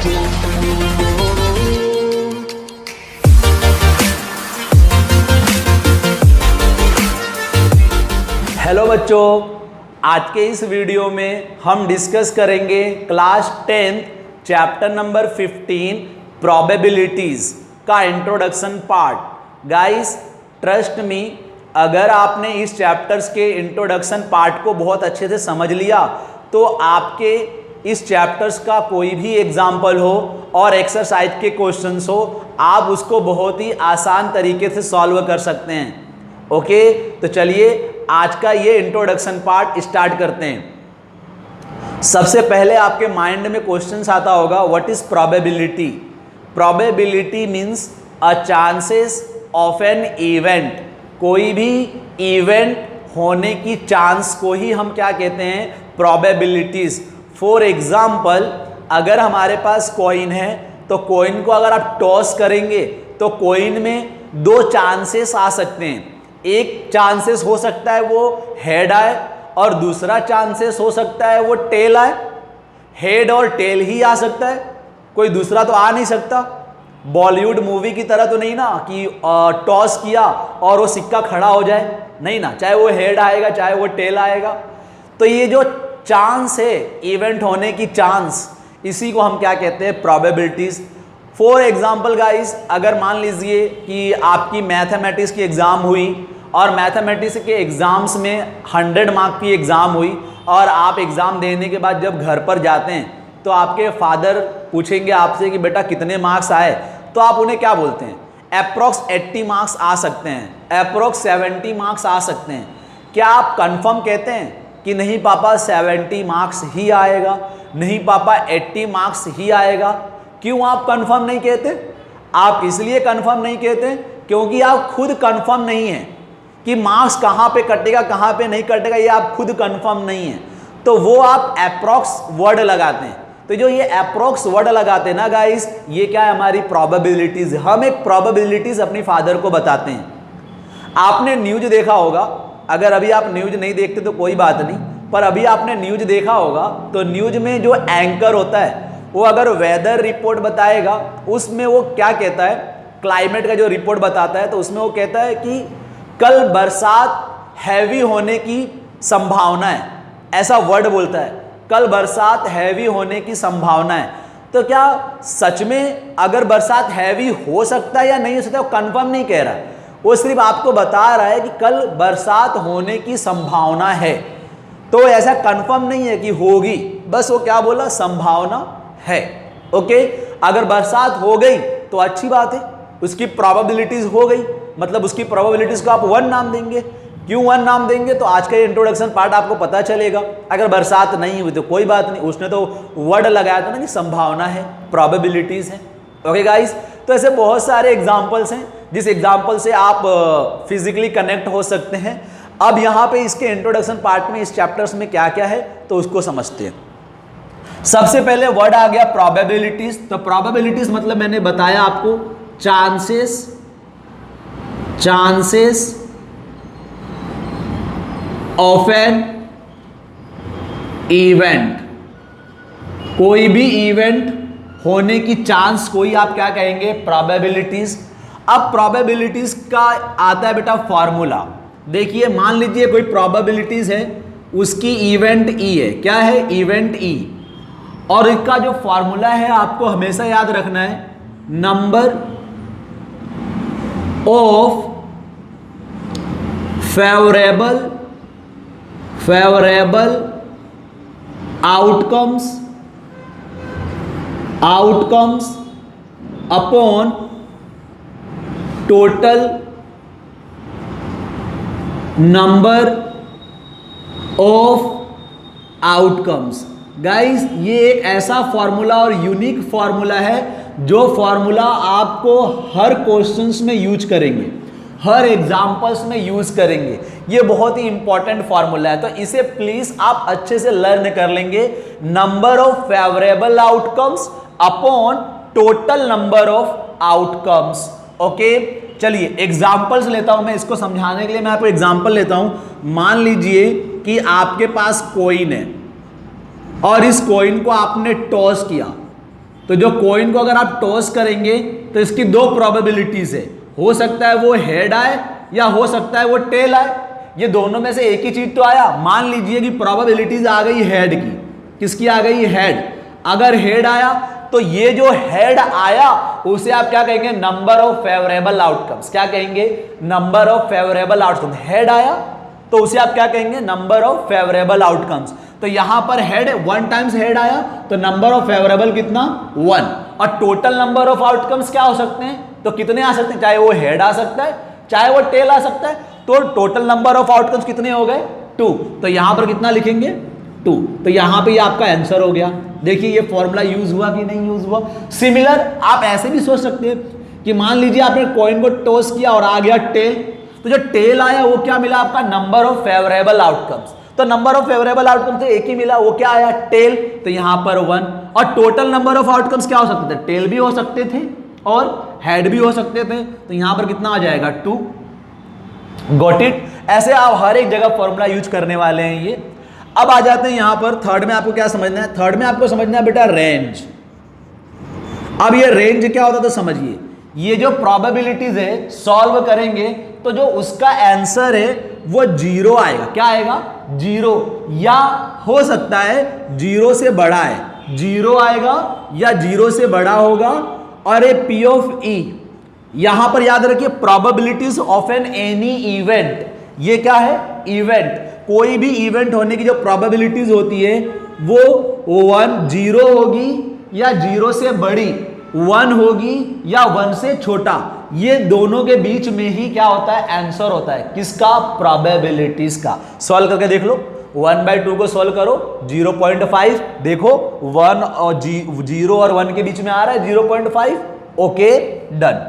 Hello बच्चों, आज के इस वीडियो में हम डिस्कस करेंगे class 10th chapter number 15 probabilities का introduction part. Guys trust me, अगर आपने इस चैप्टर्स के इंट्रोडक्शन पार्ट को बहुत अच्छे से समझ लिया तो आपके इस चैप्टर्स का कोई भी एग्जाम्पल हो और एक्सरसाइज के क्वेश्चंस हो, आप उसको बहुत ही आसान तरीके से सॉल्व कर सकते हैं। ओके, तो चलिए आज का ये इंट्रोडक्शन पार्ट स्टार्ट करते हैं। सबसे पहले आपके माइंड में क्वेश्चंस आता होगा, what is probability? Probability means a chances of an event. कोई भी इवेंट होने की चांस को ही हम क्या कहते हैं? प्रोबेबिलिटीज। फॉर एग्जाम्पल, अगर हमारे पास कॉइन है तो कॉइन को अगर आप टॉस करेंगे तो कॉइन में दो चांसेस आ सकते हैं। एक चांसेस हो सकता है वो हेड आए और दूसरा चांसेस हो सकता है वो टेल आए। हेड और टेल ही आ सकता है, कोई दूसरा तो आ नहीं सकता। बॉलीवुड मूवी की तरह तो नहीं ना कि टॉस किया और वो सिक्का खड़ा हो जाए, नहीं ना, चाहे वो हेड आएगा चाहे वो टेल आएगा। तो ये जो चांस है, इवेंट होने की चांस, इसी को हम क्या कहते हैं? प्रोबेबिलिटीज। फॉर एग्जाम्पल गाइस, अगर मान लीजिए कि आपकी मैथमेटिक्स की एग्ज़ाम हुई और मैथमेटिक्स के एग्ज़ाम्स में 100 मार्क की एग्ज़ाम हुई और आप एग्ज़ाम देने के बाद जब घर पर जाते हैं तो आपके फादर पूछेंगे आपसे कि बेटा कितने मार्क्स आए, तो आप उन्हें क्या बोलते हैं? अप्रॉक्स 80 मार्क्स आ सकते हैं, अप्रॉक्स 70 मार्क्स आ सकते हैं। क्या आप कंफर्म कहते हैं कि नहीं पापा 70 मार्क्स ही आएगा, नहीं पापा 80 मार्क्स ही आएगा? क्यों आप कंफर्म नहीं कहते? आप इसलिए कंफर्म नहीं कहते क्योंकि आप खुद कंफर्म नहीं हैं कि मार्क्स कहाँ पे कटेगा कहाँ पे नहीं कटेगा, ये आप खुद कंफर्म नहीं है, तो वो आप अप्रॉक्स वर्ड लगाते हैं। तो जो ये अप्रॉक्स वर्ड लगाते हैं ना गाइस, ये क्या है? हमारी प्रोबेबिलिटीज। हम एक प्रोबेबिलिटीज अपनी फादर को बताते हैं। आपने न्यूज देखा होगा, अगर अभी आप न्यूज नहीं देखते तो कोई बात नहीं, पर अभी आपने न्यूज देखा होगा तो न्यूज में जो एंकर होता है वो अगर वेदर रिपोर्ट बताएगा, उसमें वो क्या कहता है? क्लाइमेट का जो रिपोर्ट बताता है तो उसमें वो कहता है कि कल बरसात हैवी होने की संभावना है, ऐसा वर्ड बोलता है, कल बरसात हैवी होने की संभावना है। तो क्या सच में अगर बरसात हैवी हो सकता है या नहीं हो सकता, वो कंफर्म नहीं कह रहा है, वो सिर्फ आपको बता रहा है कि कल बरसात होने की संभावना है। तो ऐसा कंफर्म नहीं है कि होगी, बस वो क्या बोला? संभावना है। ओके, अगर बरसात हो गई तो अच्छी बात है, उसकी प्रोबेबिलिटीज हो गई, मतलब उसकी प्रोबेबिलिटीज को आप 1 नाम देंगे। क्यों 1 नाम देंगे? तो आज का इंट्रोडक्शन पार्ट आपको पता चलेगा। अगर बरसात नहीं हुई तो कोई बात नहीं, उसने तो वर्ड लगाया था ना कि संभावना है, प्रोबेबिलिटीज है। ओके गाइस, तो ऐसे बहुत सारे एग्जाम्पल्स हैं जिस एग्जाम्पल से आप फिजिकली कनेक्ट हो सकते हैं। अब यहाँ पे इसके इंट्रोडक्शन पार्ट में इस चैप्टर्स में क्या क्या है तो उसको समझते हैं। सबसे पहले वर्ड आ गया प्रोबेबिलिटीज। तो प्रोबेबिलिटीज मतलब मैंने बताया आपको, चांसेस ऑफ एन इवेंट। कोई भी इवेंट होने की चांस को ही आप क्या कहेंगे? प्रोबेबिलिटीज। अब प्रोबेबिलिटीज का आता है बेटा फॉर्मूला। देखिए, मान लीजिए कोई प्रोबेबिलिटीज है, उसकी इवेंट ई है। क्या है? Event E. और इसका जो फॉर्मूला है आपको हमेशा याद रखना है, number of favourable outcomes upon total number of outcomes. Guys, ये एक ऐसा फॉर्मूला और यूनिक फॉर्मूला है जो फॉर्मूला आपको हर क्वेश्चंस में यूज करेंगे, हर एग्जाम्पल्स में यूज करेंगे। ये बहुत ही इंपॉर्टेंट फॉर्मूला है, तो इसे प्लीज आप अच्छे से लर्न कर लेंगे। Number of favourable outcomes upon total number of outcomes. Okay, चलिए एग्जाम्पल्स लेता हूं मैं, इसको समझाने के लिए मैं आपको एग्जाम्पल लेता हूं। मान लीजिए कि आपके पास कॉइन है और इस कॉइन को आपने टॉस किया। तो जो कॉइन को अगर आप टॉस करेंगे तो इसकी दो प्रोबेबिलिटीज है, हो सकता है वो हेड आए या हो सकता है वो टेल आए। ये दोनों में से एक ही चीज तो आया। मान लीजिए कि प्रोबेबिलिटीज आ गई हेड की। किसकी आ गई? हेड। अगर हेड आया तो ये जो हेड आया उसे आप क्या कहेंगे? Number of favourable outcomes. क्या कहेंगे? Number of favourable outcomes. Head आया तो उसे आप क्या कहेंगे? Number of favourable outcomes. तो यहां पर हेड 1 टाइम्स हेड आया तो नंबर ऑफ फेवरेबल कितना? 1। और टोटल नंबर ऑफ आउटकम्स क्या हो सकते हैं? तो कितने आ सकते हैं? चाहे वो हेड आ सकता है चाहे वो टेल आ सकता है। तो टोटल नंबर ऑफ आउटकम्स कितने हो गए? 2। तो यहां पर कितना लिखेंगे? 2। तो यहां पे ये आपका आंसर हो गया। देखिए ये फॉर्मूला यूज हुआ कि नहीं यूज हुआ। सिमिलर आप ऐसे भी सोच सकते हैं कि मान लीजिए आपने कॉइन को टॉस किया और आ गया टेल, तो जो टेल आया वो क्या मिला? आपका नंबर ऑफ फेवरेबल आउटकम्स। तो नंबर ऑफ फेवरेबल आउटकम्स तो एक ही मिला, वो क्या आया? टेल। तो यहां पर 1। और टोटल नंबर ऑफ आउटकम्स क्या हो सकते थे? टेल भी हो सकते थे और हेड भी हो सकते थे। तो यहां पर कितना आ जाएगा? 2। Got it? ऐसे आप हर एक जगह फॉर्मूला यूज करने वाले हैं ये। अब आ जाते हैं यहां पर थर्ड में। आपको क्या समझना है? थर्ड में आपको समझना है बेटा रेंज। अब ये रेंज क्या होता है तो समझिए। ये जो प्रोबेबिलिटीज है सॉल्व करेंगे तो जो उसका आंसर है वो 0 आएगा। क्या आएगा? 0। या हो सकता है 0 से बड़ा है, 0 आएगा या 0 से बड़ा होगा। और ए P ऑफ E, यहां पर याद रखिए probabilities of an any event. ये क्या है? इवेंट। कोई भी इवेंट होने की जो प्रोबेबिलिटीज होती है वो 1 0 होगी या 0 से बड़ी, 1 होगी या 1 से छोटा। ये दोनों के बीच में ही क्या होता है? आंसर होता है। किसका? प्रोबेबिलिटीज का। सॉल्व करके देख लो। 1/2 को सॉल्व करो 0.5। देखो 1 और 0 और 1 के बीच में आ रहा है 0.5। Okay done.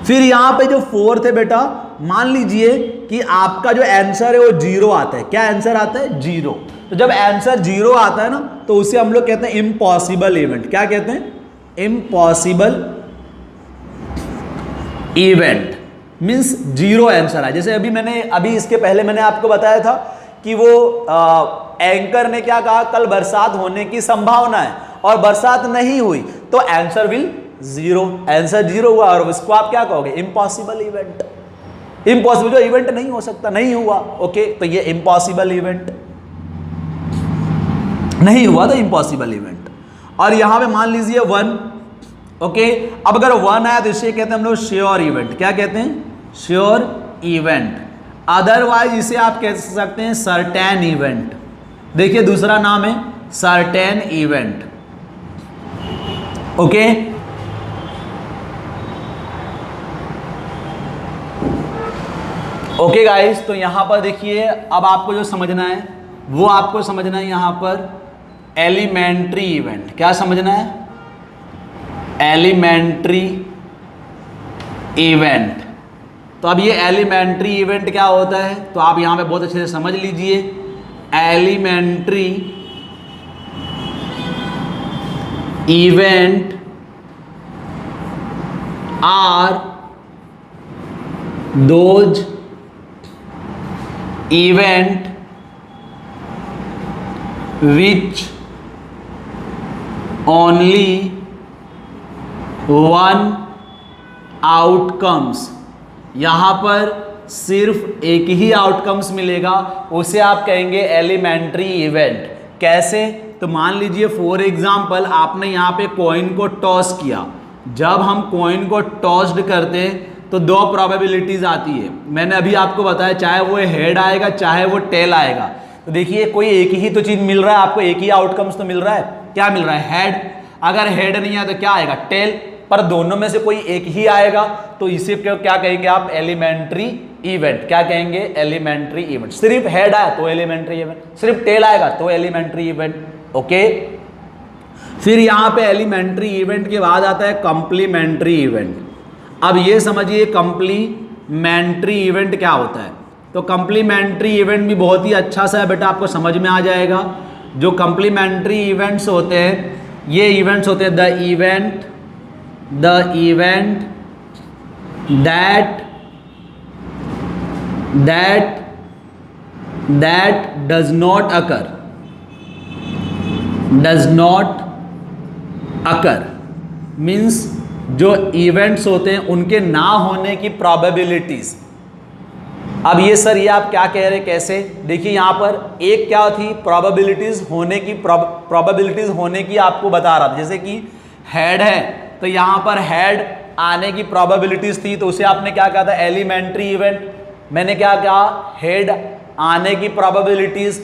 फिर यहां पे जो फोर्थ है बेटा, मान लीजिए कि आपका जो आंसर है वो 0 आता है। क्या आंसर आता है? 0। तो जब आंसर 0 आता है ना तो उसे हम लोग कहते हैं इम्पॉसिबल इवेंट। क्या कहते हैं? इम्पॉसिबल इवेंट मीन्स 0 आंसर है। जैसे अभी इसके पहले मैंने आपको बताया था कि वो एंकर ने क्या कहा? कल बरसात होने की संभावना है और बरसात नहीं हुई तो आंसर विल 0। आंसर 0 हुआ और इसको आप क्या कहोगे? Impossible event. इम्पॉसिबल जो इवेंट नहीं हो सकता, नहीं हुआ। ओके तो ये इम्पॉसिबल इवेंट नहीं हुआ तो इम्पॉसिबल इवेंट। और यहां पे मान लीजिए 1। ओके अब अगर 1 आया तो इसे कहते हैं हम लोग श्योर इवेंट। क्या कहते हैं? Sure event. अदरवाइज इसे आप कह सकते हैं सर्टेन इवेंट। देखिए दूसरा नाम है certain event. Okay okay guys, तो यहां पर देखिए अब आपको जो समझना है वो आपको समझना है यहां पर एलिमेंट्री इवेंट। क्या समझना है? Elementary event. तो अब ये एलिमेंट्री इवेंट क्या होता है तो आप यहां पे बहुत अच्छे से समझ लीजिए। Elementary event are those event which only one outcomes. यहां पर सिर्फ एक ही आउटकम्स मिलेगा, उसे आप कहेंगे एलिमेंट्री इवेंट। कैसे? तो मान लीजिए फॉर एग्जांपल आपने यहां पे कॉइन को टॉस किया। जब हम कॉइन को टॉस्ड करते हैं तो 2 प्रोबेबिलिटीज आती है। मैंने अभी आपको बताया चाहे वो हेड आएगा चाहे वो टेल आएगा। तो देखिए कोई एक ही तो चीज मिल रहा है आपको, एक ही आउटकम्स तो मिल रहा है। क्या मिल रहा है? हेड। अगर हेड नहीं आया तो क्या आएगा? टेल। पर दोनों में से कोई एक ही आएगा तो इसे क्या कहेंगे आप? Elementary event. क्या कहेंगे? Elementary event. सिर्फ हेड आया तो एलिमेंट्री इवेंट, सिर्फ टेल आएगा तो एलिमेंट्री इवेंट। ओके फिर यहां पे एलिमेंट्री इवेंट के बाद आता है कंप्लीमेंट्री इवेंट। अब ये समझिए कंप्लीमेंट्री इवेंट क्या होता है। तो कंप्लीमेंट्री इवेंट भी बहुत ही अच्छा सा है बेटा, आपको समझ में आ जाएगा। जो कंप्लीमेंट्री इवेंट्स होते हैं ये इवेंट्स होते हैं the event that does not occur means जो इवेंट्स होते हैं उनके ना होने की प्रोबेबिलिटीज। अब ये सर ये आप क्या कह रहे हैं कैसे? देखिए यहाँ पर एक क्या थी प्रोबेबिलिटीज होने की आपको बता रहा था, जैसे कि हेड है तो यहाँ पर हेड आने की प्रोबेबिलिटीज थी, तो उसे आपने क्या कहा था? Elementary event. मैंने क्या कहा? हेड आने की प्रोबेबिलिटीज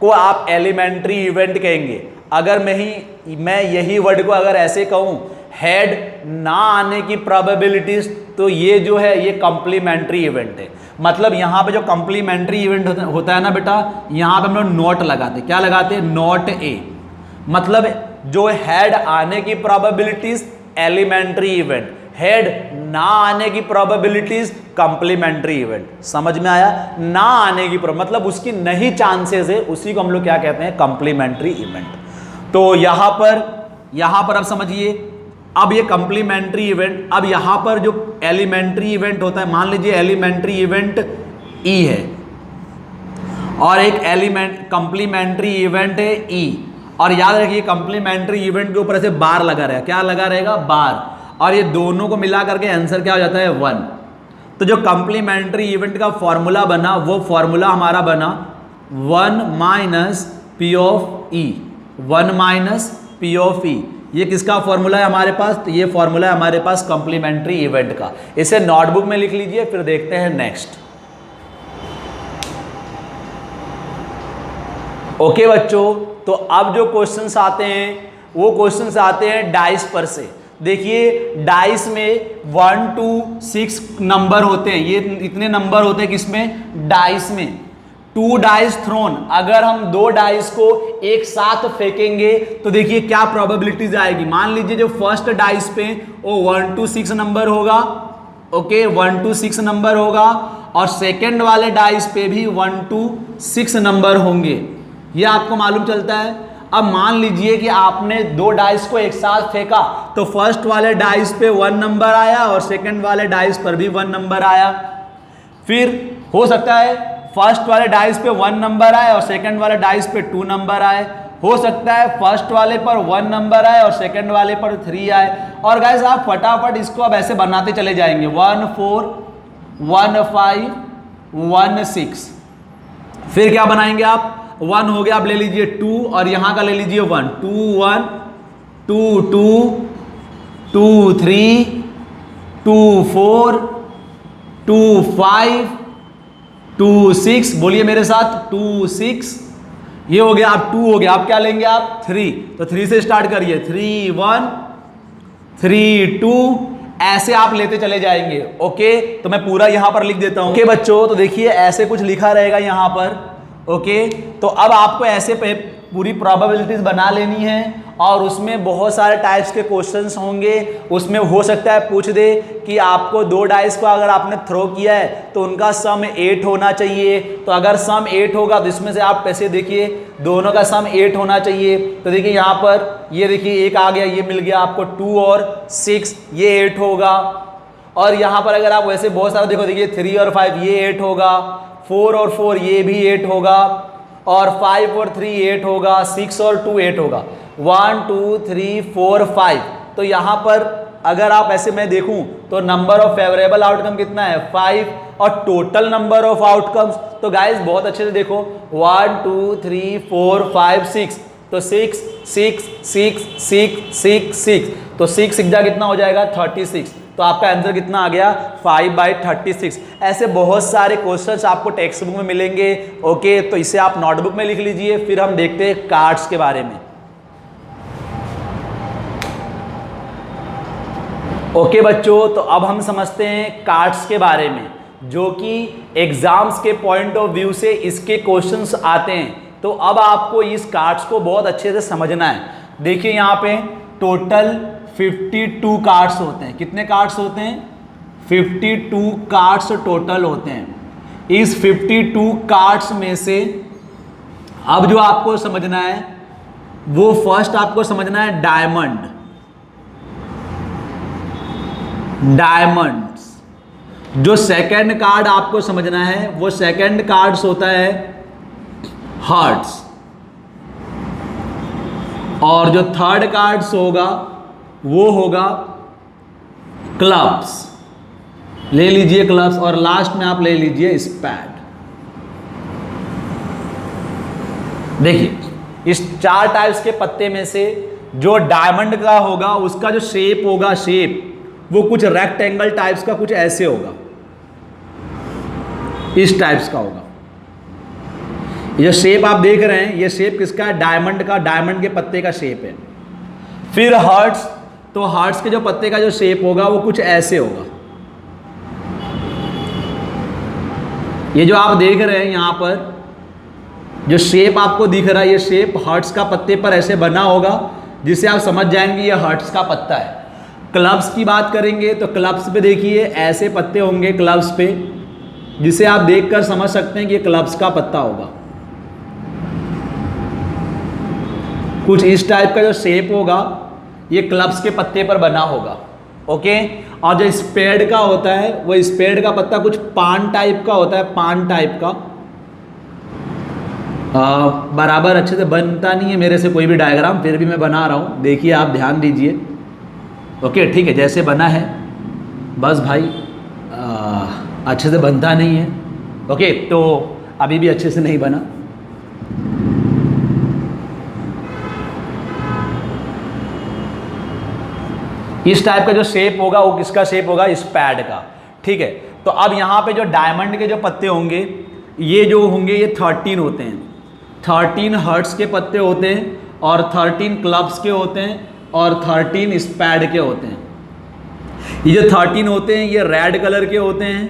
को आप एलिमेंट्री इवेंट कहेंगे। अगर मैं यही वर्ड को अगर ऐसे कहूं हेड ना आने की प्रोबेबिलिटीज, तो ये जो है ये कॉम्प्लीमेंट्री इवेंट है। मतलब यहाँ पे जो कॉम्प्लीमेंट्री इवेंट होता है ना बेटा, यहाँ पे हम लोग नॉट लगाते, क्या लगाते? Not a. मतलब जो हेड आने की प्रोबेबिलिटीज एलिमेंट्री इवेंट, हेड ना आने की प्रोबेबिलिटीज कॉम्प्लीमेंट्री इवेंट। समझ में आया? ना आने की मतलब उसकी नहीं चांसेस है, उसी को हम लोग क्या कहते हैं? Complimentary event. तो यहां पर अब समझिए, अब ये कॉम्प्लीमेंट्री इवेंट, अब यहां पर जो एलिमेंट्री इवेंट होता है, मान लीजिए एलिमेंट्री इवेंट ई है और एक कॉम्प्लीमेंट्री इवेंट है ई, और याद रखिए कॉम्प्लीमेंट्री इवेंट के ऊपर ऐसे बार लगा रहेगा, क्या लगा रहेगा? बार, और ये दोनों को मिला करके आंसर क्या हो जाता है? 1। तो जो कॉम्प्लीमेंट्री इवेंट का फॉर्मूला बना, वो फॉर्मूला हमारा बना 1 minus P of E, 1 minus P of E. ये किसका फॉर्मूला है हमारे पास? तो ये फॉर्मूला है हमारे पास कॉम्प्लीमेंट्री इवेंट का। इसे नोटबुक में लिख लीजिए, फिर देखते हैं नेक्स्ट। ओके बच्चों, तो अब जो क्वेश्चंस आते हैं वो क्वेश्चंस आते हैं डाइस पर से। देखिए डाइस में 1 to 6 नंबर होते हैं, ये इतने नंबर होते हैं किसमें? डाइस में। 2 डाइस थ्रोन, अगर हम 2 डाइस को एक साथ फेंकेंगे तो देखिए क्या प्रोबेबिलिटीज आएगी। मान लीजिए जो फर्स्ट डाइस पे वो 1 to 6 नंबर होगा, ओके 1 to 6 नंबर होगा, और सेकेंड वाले डाइस पे भी 1 to 6 नंबर होंगे, ये आपको मालूम चलता है। अब मान लीजिए कि आपने 2 डाइस को एक साथ फेंका, तो फर्स्ट वाले डाइस पे 1 नंबर आया और सेकंड वाले डाइस पर भी 1 नंबर आया। फिर हो सकता है फर्स्ट वाले डाइस पे 1 नंबर आए और सेकंड वाले डाइस पे 2 नंबर आए। हो सकता है फर्स्ट वाले पर 1 नंबर आए और सेकंड वाले पर 3 आए। और गाइस आप फटाफट इसको अब ऐसे बनाते चले जाएंगे, 1 4 1 5 1 6। फिर क्या बनाएंगे आप? 1 हो गया, आप ले लीजिए 2 और यहां का ले लीजिए 1, 2 1 2 2 2 3 2 4 2 5 2 6, बोलिए मेरे साथ 2 6। ये हो गया, अब 2 हो गया, आप क्या लेंगे आप? 3। तो 3 से स्टार्ट करिए, 3 1 3 2, ऐसे आप लेते चले जाएंगे। ओके, तो मैं पूरा यहां पर लिख देता हूं। ओके बच्चों, तो देखिए ऐसे कुछ लिखा रहेगा यहां पर। ओके, तो अब आपको ऐसे पूरी प्रोबेबिलिटीज बना लेनी है और उसमें बहुत सारे टाइप्स के क्वेश्चंस होंगे। उसमें हो सकता है पूछ दे कि आपको 2 डाइस को अगर आपने थ्रो किया है तो उनका सम 8 होना चाहिए। तो अगर सम 8 होगा तो इसमें से आप पैसे देखिए दोनों का सम 8 होना चाहिए। तो देखिए यहाँ पर ये देखिए एक आ गया, ये मिल गया आपको 2 और 6, ये 8 होगा। और यहाँ पर अगर आप वैसे बहुत सारा देखो, देखिए 3 और 5 ये 8 होगा, 4 और 4 ये भी 8 होगा, और 5 और 3 8 होगा, 6 और 2 8 होगा, 1 2 3 4 5। तो यहाँ पर अगर आप ऐसे मैं देखूं तो नंबर ऑफ फेवरेबल आउटकम कितना है? 5, और टोटल नंबर ऑफ आउटकम्स, तो गाइस बहुत अच्छे से देखो 1 2 3 4 5 6, तो 6 6 6 6 6 6, तो 6 6 कितना हो जाएगा? 36। तो आपका आंसर कितना आ गया? 5/36। ऐसे बहुत सारे क्वेश्चंस आपको टेक्स्ट बुक में मिलेंगे। ओके, तो इसे आप नोटबुक में लिख लीजिए। फिर हम देखते हैं कार्ड्स के बारे में। ओके बच्चों, तो अब हम समझते हैं कार्ड्स के बारे में, जो कि एग्जाम्स के पॉइंट ऑफ व्यू से इसके क्वेश्चंस आते हैं। तो अब आपको इस कार्ड्स को बहुत अच्छे से समझना है। देखिए यहाँ पे टोटल 52 कार्ड्स होते हैं। कितने कार्ड्स होते हैं? 52 कार्ड्स टोटल होते हैं। इस 52 कार्ड्स में से अब जो आपको समझना है वो फर्स्ट आपको समझना है डायमंड, डायमंड्स। जो सेकंड कार्ड आपको समझना है वो सेकंड कार्ड्स होता है हार्ट्स। और जो थर्ड कार्ड्स होगा वो होगा क्लब्स, ले लीजिए क्लब्स, और लास्ट में आप ले लीजिए स्पैड। देखिए इस 4 टाइप्स के पत्ते में से जो डायमंड का होगा उसका जो शेप होगा, शेप वो कुछ रेक्टेंगल टाइप्स का कुछ ऐसे होगा, इस टाइप्स का होगा। ये शेप आप देख रहे हैं, ये शेप किसका है? डायमंड का, डायमंड के पत्ते का शेप है। फिर हार्ट्स, तो हार्ट्स के जो पत्ते का जो शेप होगा वो कुछ ऐसे होगा। ये जो आप देख रहे हैं यहां पर जो शेप आपको दिख रहा है, ये शेप हार्ट्स का पत्ते पर ऐसे बना होगा, जिसे आप समझ जाएंगे ये हार्ट्स का पत्ता है। क्लब्स की बात करेंगे तो क्लब्स पे देखिए ऐसे पत्ते होंगे क्लब्स पे, जिसे आप देखकर समझ सकते हैं कि ये क्लब्स का पत्ता होगा। कुछ इस टाइप का जो शेप होगा ये क्लब्स के पत्ते पर बना होगा। ओके, और जो स्पेड का होता है वो स्पेड का पत्ता कुछ पान टाइप का होता है, पान टाइप का। बराबर अच्छे से बनता नहीं है मेरे से कोई भी डायग्राम, फिर भी मैं बना रहा हूँ, देखिए आप ध्यान दीजिए। ओके ठीक है, जैसे बना है बस भाई अच्छे से बनता नहीं है। ओके, तो अभी भी अच्छे से नहीं बना। इस टाइप का जो शेप होगा वो किसका शेप होगा? स्पैड का। ठीक है, तो अब यहाँ पे जो डायमंड के जो पत्ते होंगे ये जो होंगे ये 13 होते हैं। 13 हर्ट्स के पत्ते होते हैं, और 13 क्लब्स के होते हैं, और 13 स्पैड के होते हैं। ये जो 13 होते हैं ये रेड कलर के होते हैं,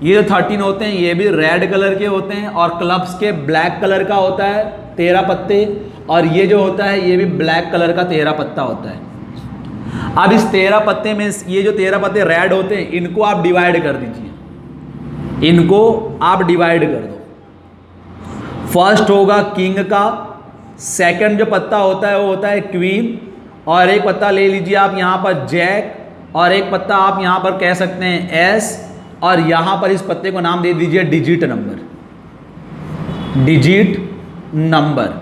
ये जो 13 होते हैं ये भी रेड कलर के होते हैं, और क्लब्स के ब्लैक कलर का होता है 13 पत्ते, और ये जो होता है ये भी ब्लैक कलर का 13 पत्ता होता है। अब इस 13 पत्ते में ये जो 13 पत्ते रेड होते हैं इनको आप डिवाइड कर दीजिए, इनको आप डिवाइड कर दो। फर्स्ट होगा किंग का, सेकंड जो पत्ता होता है वो होता है क्वीन, और एक पत्ता ले लीजिए आप यहाँ पर जैक, और एक पत्ता आप यहाँ पर कह सकते हैं एस, और यहाँ पर इस पत्ते को नाम दे दीजिए डिजिट नंबर, डिजिट नंबर।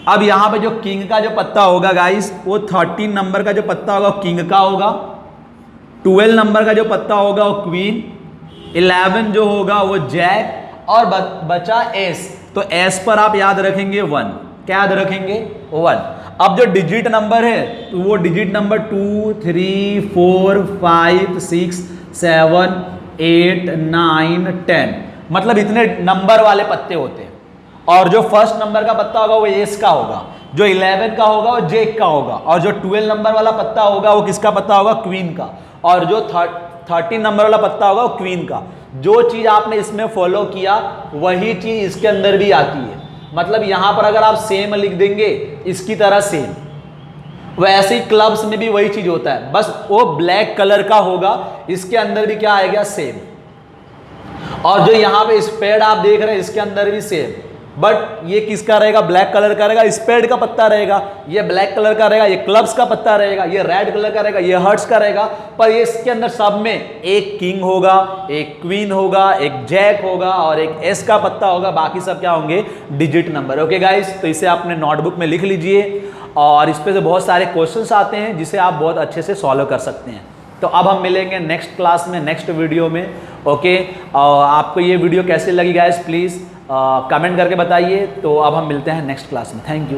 अब यहाँ पे जो किंग का जो पत्ता होगा गाइस वो 13 नंबर का जो पत्ता होगा वो किंग का होगा, 12 नंबर का जो पत्ता होगा वो क्वीन, 11 जो होगा वो जैक, और बचा एस। तो एस पर आप याद रखेंगे 1, क्या याद रखेंगे? 1। अब जो डिजिट नंबर है तो वो डिजिट नंबर 2, 3, 4, 5, 6, 7, 8, 9, 10, मतलब इतने नंबर वाले पत्ते होते हैं। और जो फर्स्ट नंबर का पत्ता होगा वो एस का होगा, जो 11 का होगा वो जैक का होगा, और जो 12 नंबर वाला पत्ता होगा वो किसका पत्ता होगा? क्वीन का, और जो 13 नंबर वाला पत्ता होगा वो क्वीन का। जो चीज आपने इसमें फॉलो किया वही चीज इसके अंदर भी आती है। मतलब यहां पर अगर आप सेम लिख देंगे इसकी तरह सेम, वैसे ही क्लब्स में भी वही चीज होता है, बस वो ब्लैक कलर का होगा, इसके अंदर भी क्या आएगा? सेम। और जो यहां पे स्पेड आप देख रहे हैं इसके अंदर भी सेम, बट ये किसका रहेगा? ब्लैक कलर का रहेगा, स्पेड का पत्ता रहेगा, ये ब्लैक कलर का रहेगा, ये क्लब्स का पत्ता रहेगा, ये रेड कलर का रहेगा, ये हर्ट्स का रहेगा। पर ये इसके अंदर सब में एक किंग होगा, एक क्वीन होगा, एक जैक होगा, और एक एस का पत्ता होगा, बाकी सब क्या होंगे? Digit number. ओके गाइस, तो इसे अपने नोटबुक में लिख लीजिए, और इस पे से बहुत सारे क्वेश्चंस आते हैं जिसे आप बहुत अच्छे से सॉल्व कर सकते हैं। तो अब हम मिलेंगे नेक्स्ट क्लास में, नेक्स्ट वीडियो में। ओके, आपको ये वीडियो कैसे लगी गाइस प्लीज़ कमेंट करके बताइए। तो अब हम मिलते हैं नेक्स्ट क्लास में। Thank you.